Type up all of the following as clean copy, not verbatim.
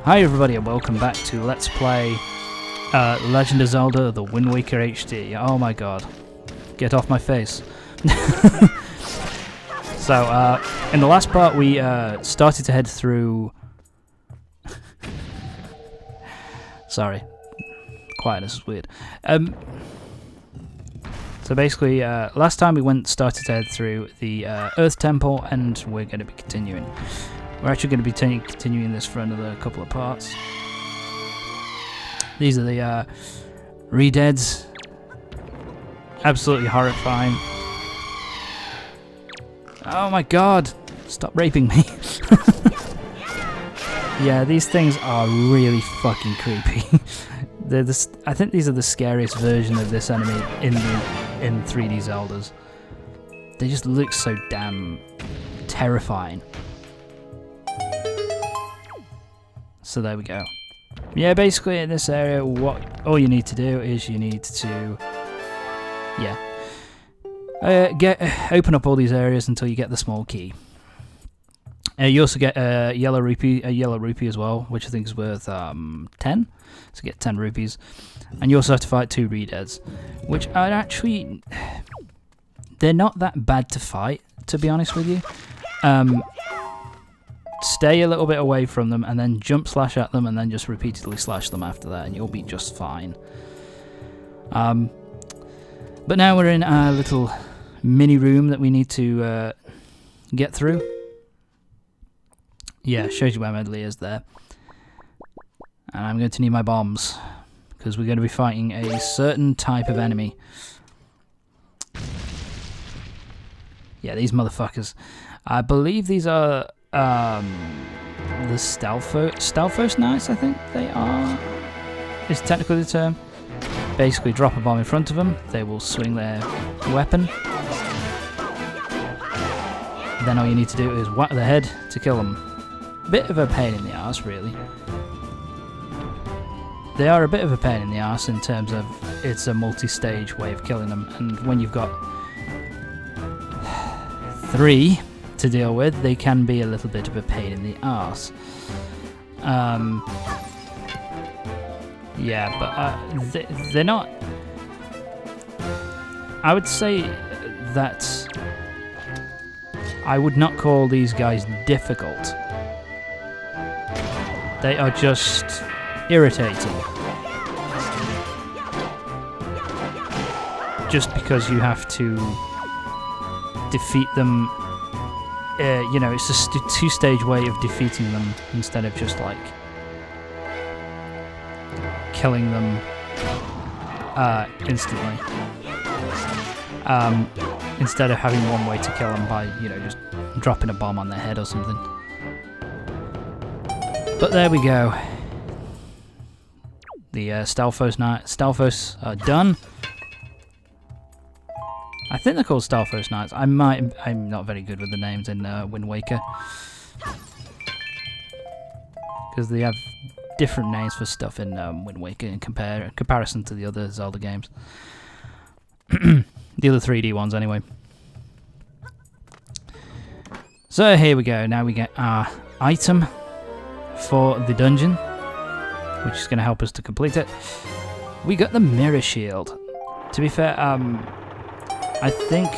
Hi everybody and welcome back to Let's Play Legend of Zelda The Wind Waker HD. Oh my god. Get off my face. So, in the last part we started to head through... Sorry. Quietness is weird. So basically, last time we started to head through the Earth Temple, and we're going to be continuing. We're actually going to be continuing this for another couple of parts. These are the re-deads. Absolutely horrifying. Oh my god! Stop raping me. Yeah, these things are really fucking creepy. I think these are the scariest version of this enemy in 3D Zeldas. They just look so damn terrifying. So there we go. Yeah, basically in this area, all you need to do is you need to, open up all these areas until you get the small key. You also get a yellow rupee as well, which I think is worth 10. So get 10 rupees, and you also have to fight 2 re-deads, which are actually they're not that bad to fight, to be honest with you. Stay a little bit away from them, and then jump slash at them, and then just repeatedly slash them after that, and you'll be just fine. But now we're in our little mini room that we need to get through. Yeah, shows you where Medley is there. And I'm going to need my bombs, because we're going to be fighting a certain type of enemy. Yeah, these motherfuckers. I believe these are the Stalfos Knights, I think they are, is technically the term. Basically drop a bomb in front of them, they will swing their weapon. Then all you need to do is whack their head to kill them. Bit of a pain in the arse, really. They are a bit of a pain in the arse in terms of it's a multi-stage way of killing them, and when you've got 3 to deal with, they can be a little bit of a pain in the arse. Yeah, but they're not... I would say that I would not call these guys difficult. They are just irritating. Just because you have to defeat them, you know, it's a two-stage way of defeating them instead of just like killing them instantly. Instead of having one way to kill them by, you know, just dropping a bomb on their head or something. But there we go. The Stalfos are done. I think they're called Stalfos Knights. I'm not very good with the names in Wind Waker, because they have different names for stuff in Wind Waker in comparison to the other Zelda games. The other 3D ones, anyway. So here we go. Now we get our item for the dungeon, which is going to help us to complete it. We got the mirror shield. To be fair, I think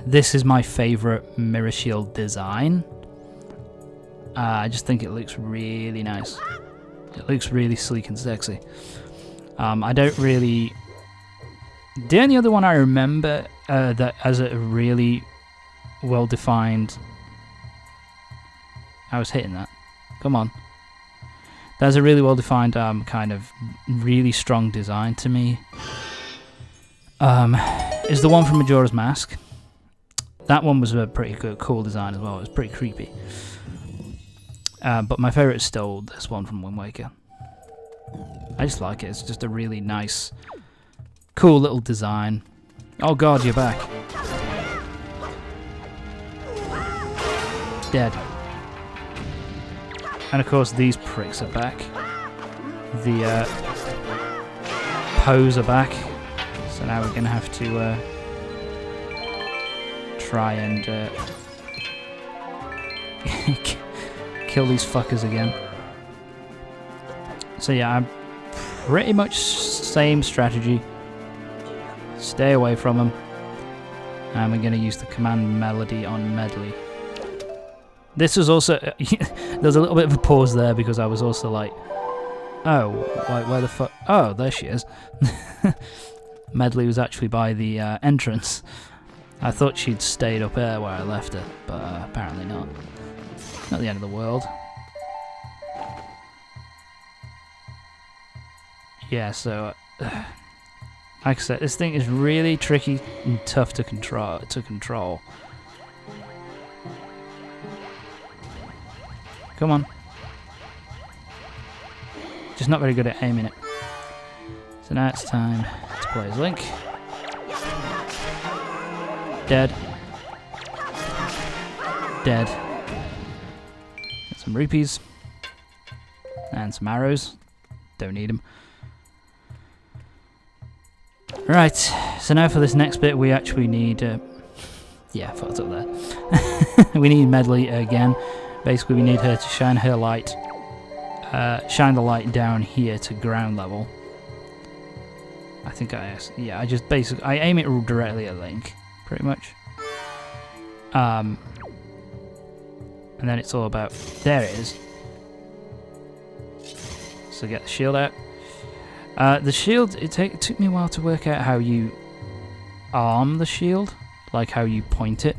this is my favourite mirror shield design. I just think it looks really nice. It looks really sleek and sexy. I don't really... The only other one I remember that has a really well-defined... I was hitting that. Come on. There's a really well-defined kind of really strong design to me. Is the one from Majora's Mask. That one was a pretty good, cool design as well. It was pretty creepy. But my favourite is still this one from Wind Waker. I just like it. It's just a really nice, cool little design. Oh god, you're back. Dead. And of course these pricks are back. The Poes are back. So now we're going to have to try and kill these fuckers again. So yeah, I'm pretty much same strategy. Stay away from them. And we're going to use the command melody on Medley. This was also... there's a little bit of a pause there because I was also like... Oh, where the fuck... Oh, there she is. Medley was actually by the entrance. I thought she'd stayed up there where I left her, but apparently not. Not the end of the world. Yeah, so... like I said, this thing is really tricky and tough to control. Come on. Just not very good at aiming it. So now it's time to play as Link. Dead. Dead. Get some rupees. And some arrows. Don't need them. Right, so now for this next bit we actually need... yeah, I fucked up there. We need Medley again. Basically we need her to shine her light. Shine the light down here to ground level. I think I just basically... I aim it directly at Link, pretty much. And then it's all about... There it is. So get the shield out. The shield, it took me a while to work out how you arm the shield, like how you point it.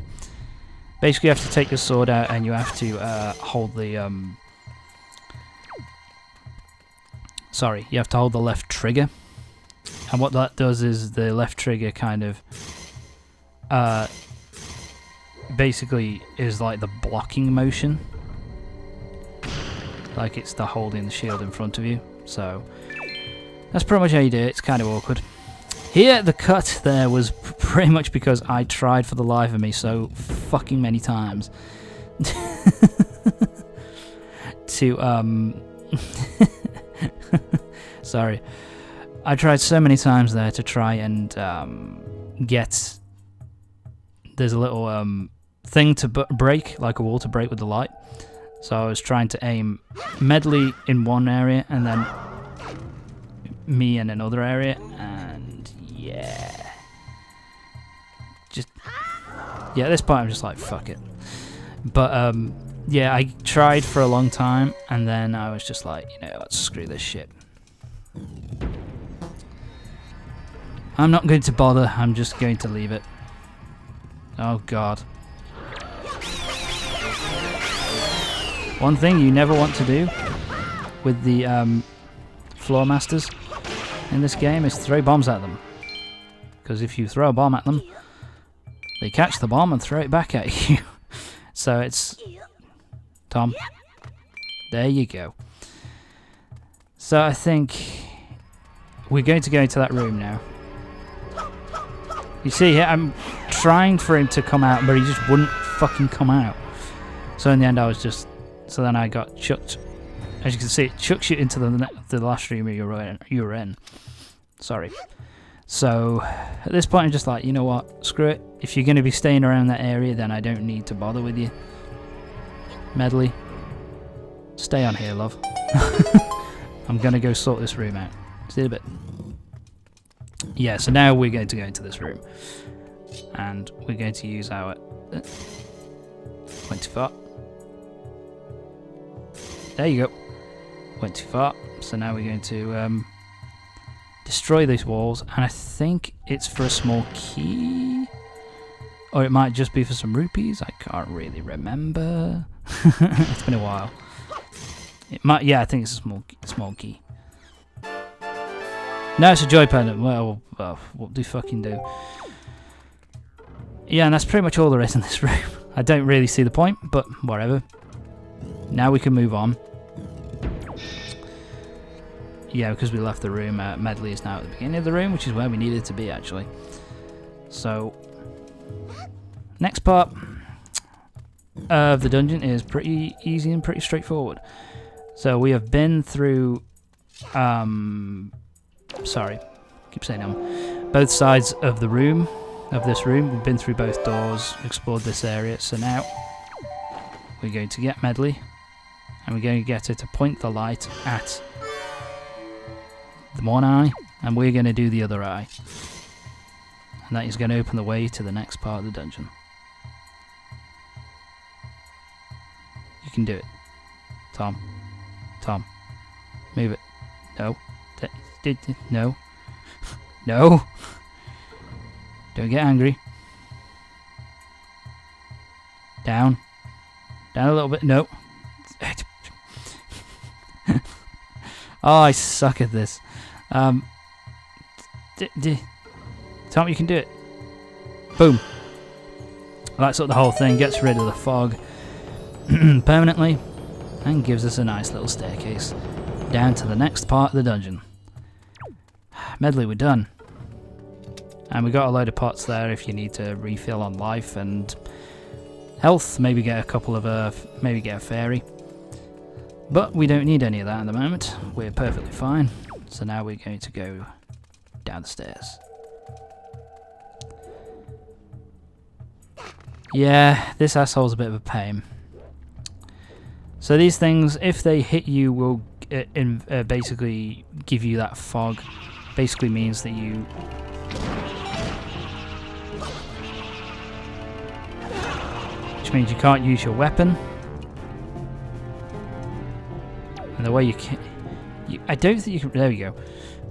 Basically you have to take your sword out and you have to hold the... Sorry, you have to hold the left trigger. And what that does is the left trigger kind of... basically is like the blocking motion. Like it's the holding the shield in front of you, so... That's pretty much how you do it. It's kind of awkward. Here, the cut there was pretty much because I tried for the life of me so fucking many times to sorry. I tried so many times there to try and get... There's a little thing to break, like a wall to break with the light. So I was trying to aim Medley in one area and then me in another area, and yeah, at this point I'm just like, fuck it. But yeah, I tried for a long time and then I was just like, you know, let's screw this shit. I'm not going to bother, I'm just going to leave it. Oh god. One thing you never want to do with the floor masters in this game is throw bombs at them, because if you throw a bomb at them they catch the bomb and throw it back at you. So it's... Tom, there you go. So I think we're going to go into that room now. You see here, I'm trying for him to come out, but he just wouldn't fucking come out. So in the end I was just... So then I got chucked. As you can see, it chucks you into the last room you were in. Sorry. So, at this point I'm just like, you know what, screw it. If you're going to be staying around that area, then I don't need to bother with you. Medley, stay on here, love. I'm going to go sort this room out. See you in a bit. Yeah, so now we're going to go into this room. And we're going to use our... went too far. There you go. Went too far. So now we're going to destroy these walls, and I think it's for a small key, or it might just be for some rupees. I can't really remember. It's been a while. It might, yeah, I think it's a small key. No, it's a joy pendant. Well, what do you fucking do? Yeah, and that's pretty much all there is in this room. I don't really see the point, but whatever. Now we can move on. Yeah, because we left the room, Medley is now at the beginning of the room, which is where we needed to be, actually. So, next part of the dungeon is pretty easy and pretty straightforward. So we have been through, sorry, keep saying both sides of the room, of this room. We've been through both doors, explored this area, so now we're going to get Medley And we're going to get her to point the light at the one eye, and we're going to do the other eye. And that is going to open the way to the next part of the dungeon. You can do it. Tom. Tom. Move it. No. No. No. Don't get angry. Down. Down a little bit. No. Oh, I suck at this. Tom, you can do it. Boom. Lights up the whole thing, gets rid of the fog permanently, and gives us a nice little staircase down to the next part of the dungeon. Medley, we're done. And we got a load of pots there if you need to refill on life and health. Maybe get a couple of, maybe get a fairy. But we don't need any of that at the moment. We're perfectly fine. So now we're going to go down the stairs. Yeah, this asshole's a bit of a pain. So these things, if they hit you, will basically give you that fog. Basically means that you... which means you can't use your weapon. And the way you can... I don't think you can... There we go.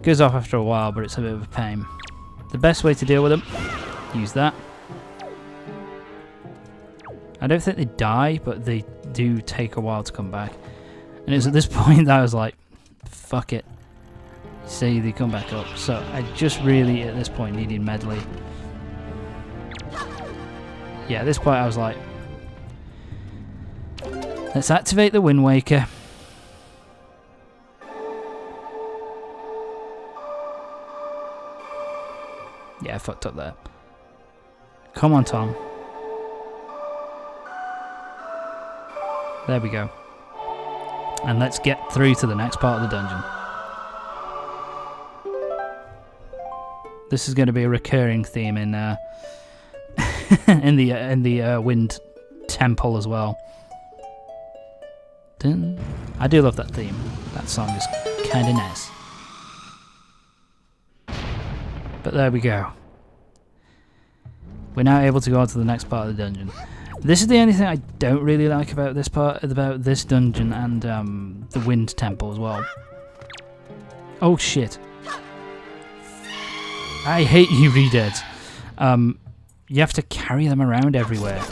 Goes off after a while, but it's a bit of a pain. The best way to deal with them, use that. I don't think they die, but they do take a while to come back. And it was at this point that I was like, fuck it. See, they come back up. So I just really, at this point, needed Medley. Yeah, at this point I was like, let's activate the Windwaker. Yeah, I fucked up there. Come on, Tom. There we go. And let's get through to the next part of the dungeon. This is going to be a recurring theme in in the Wind Temple as well. Dun. I do love that theme. That song is kind of nice. But there we go. We're now able to go on to the next part of the dungeon. This is the only thing I don't really like about this part, about this dungeon and the Wind Temple as well. Oh shit. I hate you, Redeads. You have to carry them around everywhere.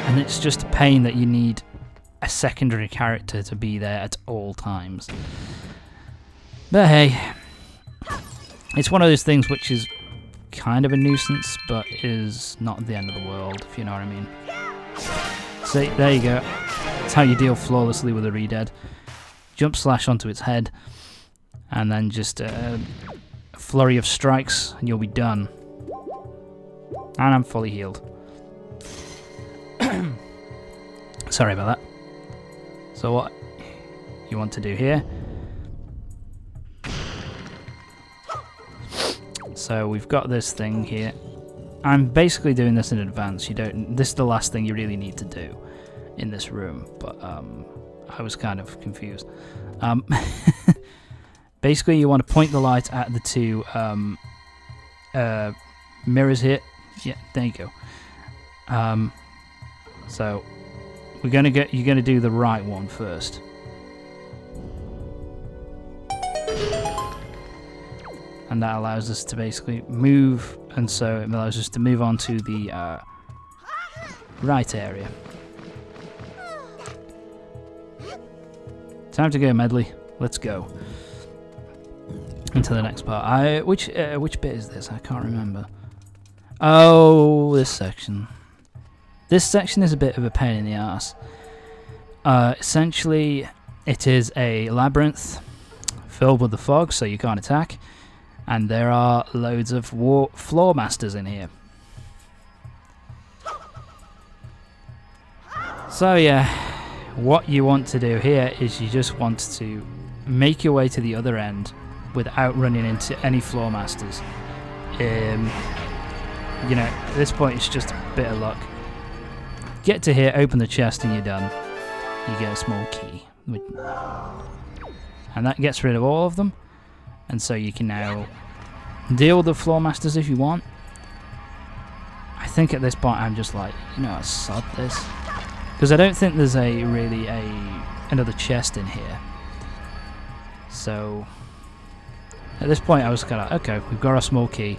And it's just a pain that you need a secondary character to be there at all times. But hey, it's one of those things which is kind of a nuisance, but is not the end of the world, if you know what I mean. So there you go. That's how you deal flawlessly with a Redead. Jump slash onto its head, and then just a flurry of strikes, and you'll be done. And I'm fully healed. Sorry about that. So what you want to do here? So we've got this thing here. I'm basically doing this in advance. This is the last thing you really need to do in this room, but I was kind of confused. Basically, you want to point the light at the two mirrors here. Yeah, there you go. So you're gonna do the right one first. And that allows us to basically move, and so it allows us to move on to the right area. Time to go, Medley. Let's go into the next part. Which bit is this? I can't remember. Oh, this section. This section is a bit of a pain in the ass. Essentially, it is a labyrinth filled with the fog, so you can't attack. And there are loads of floor masters in here. So yeah, what you want to do here is you just want to make your way to the other end without running into any floor masters. You know, at this point it's just a bit of luck. Get to here, open the chest, and you're done. you get a small key. And that gets rid of all of them. And so you can now deal with the Floor Masters if you want. I think at this point I'm just like, you know, I sod this. Because I don't think there's another chest in here. So at this point I was kind of, okay, we've got our small key.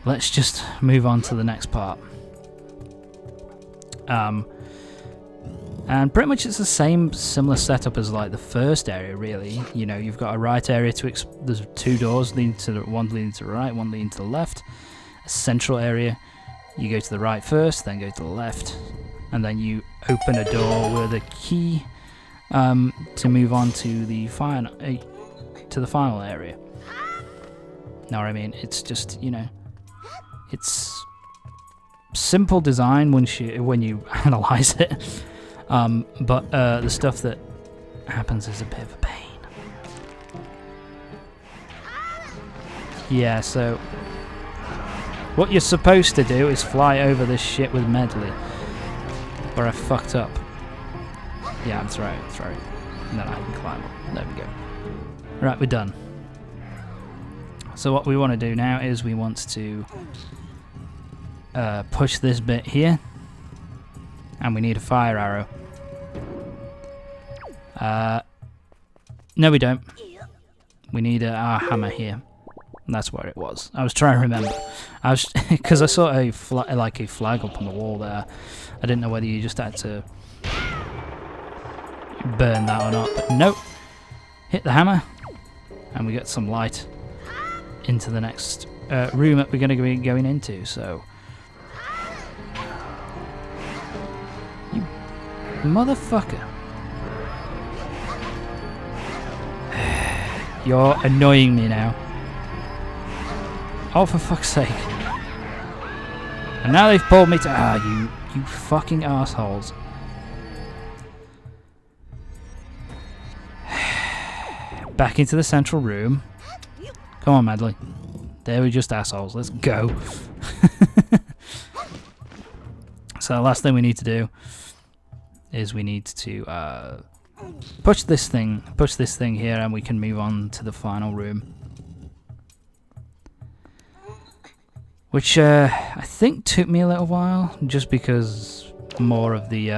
Let's just move on to the next part. And pretty much it's the same similar setup as like the first area, really. You know, you've got a right area to there's two doors leading to one leading to the right, one leading to the left. A central area, you go to the right first, then go to the left, and then you open a door with a key to move on to the final area. Know what I mean? It's just, you know, it's simple design when you analyze it. But the stuff that happens is a bit of a pain. Yeah, so what you're supposed to do is fly over this shit with Medley. Where I fucked up. Yeah, I'm throwing. And then I can climb up. There we go. Right, we're done. So what we want to do now is we want to push this bit here. And we need a fire arrow. No, we don't. We need our hammer here. And that's where it was. I was trying to remember. Because I saw a flag up on the wall there. I didn't know whether you just had to burn that or not. But nope. Hit the hammer. And we get some light into the next room that we're going to be going into. So... Motherfucker. You're annoying me now. Oh, for fuck's sake. And now they've pulled me to... you fucking assholes. Back into the central room. Come on, Medley. They were just assholes. Let's go. So the last thing we need to do is we need to push this thing here, and we can move on to the final room, which I think took me a little while, just because more of the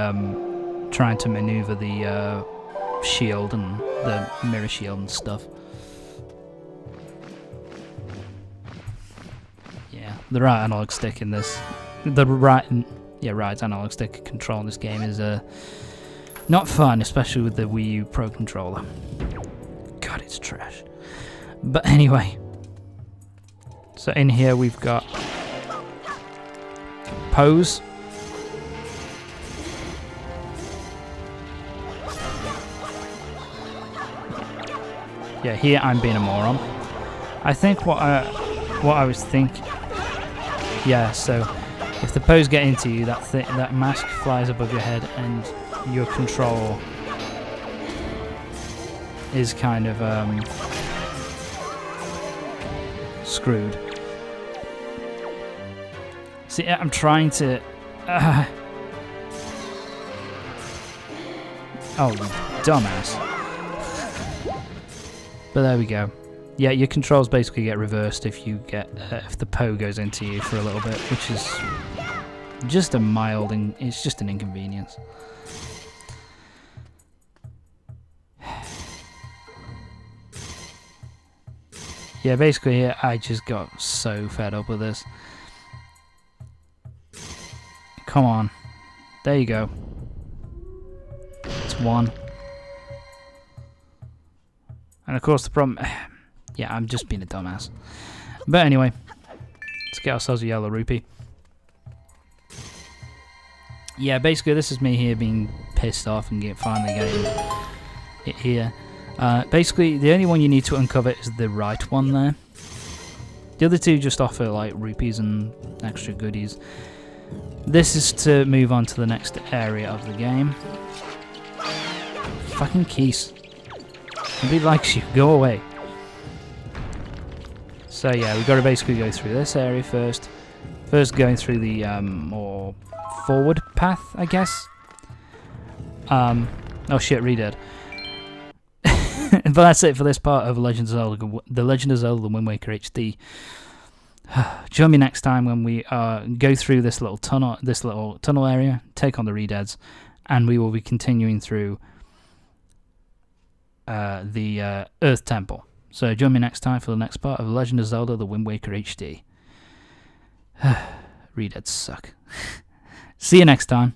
trying to maneuver the shield and the mirror shield and stuff. Yeah, the right analog stick in this, right analog stick control in this game is not fun, especially with the Wii U Pro controller. God, it's trash. But anyway, so in here we've got pose. Yeah, here I'm being a moron. I think what I was thinking. Yeah, so if the pose get into you, that mask flies above your head, and your control is kind of screwed. See, I'm trying to. Oh, you dumbass! But there we go. Yeah, your controls basically get reversed if you get if the Poe goes into you for a little bit, which is just a mild, it's just an inconvenience. Yeah, basically I just got so fed up with this. Come on. There you go. It's one. And of course the problem... Yeah, I'm just being a dumbass. But anyway, let's get ourselves a yellow rupee. Yeah, basically this is me here being pissed off and finally getting it here. Basically, the only one you need to uncover is the right one there. The other two just offer like rupees and extra goodies. This is to move on to the next area of the game. Fucking keys. Nobody likes you. Go away. So yeah, we've got to basically go through this area first. First going through the more forward path, I guess. Oh shit, Redead. But that's it for this part of Legend of Zelda, The Legend of Zelda: The Wind Waker HD. Join me next time when we go through this little tunnel area, take on the Redeads, and we will be continuing through the Earth Temple. So join me next time for the next part of Legend of Zelda: The Wind Waker HD. Redeads suck. See you next time.